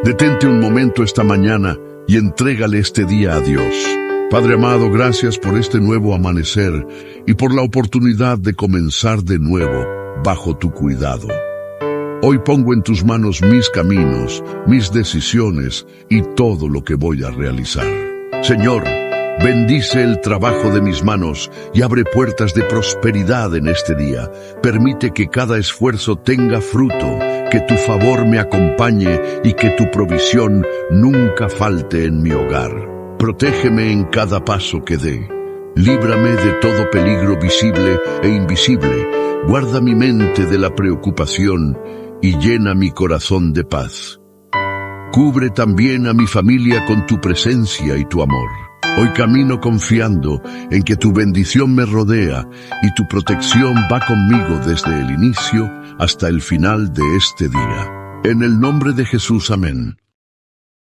Detente un momento esta mañana y entrégale este día a Dios. Padre amado, gracias por este nuevo amanecer y por la oportunidad de comenzar de nuevo bajo tu cuidado. Hoy pongo en tus manos mis caminos, mis decisiones y todo lo que voy a realizar. Señor, bendice el trabajo de mis manos y abre puertas de prosperidad en este día. Permite que cada esfuerzo tenga fruto, que tu favor me acompañe y que tu provisión nunca falte en mi hogar. Protégeme en cada paso que dé. Líbrame de todo peligro visible e invisible. Guarda mi mente de la preocupación y llena mi corazón de paz. Cubre también a mi familia con tu presencia y tu amor. Hoy camino confiando en que tu bendición me rodea y tu protección va conmigo desde el inicio hasta el final de este día. En el nombre de Jesús, amén.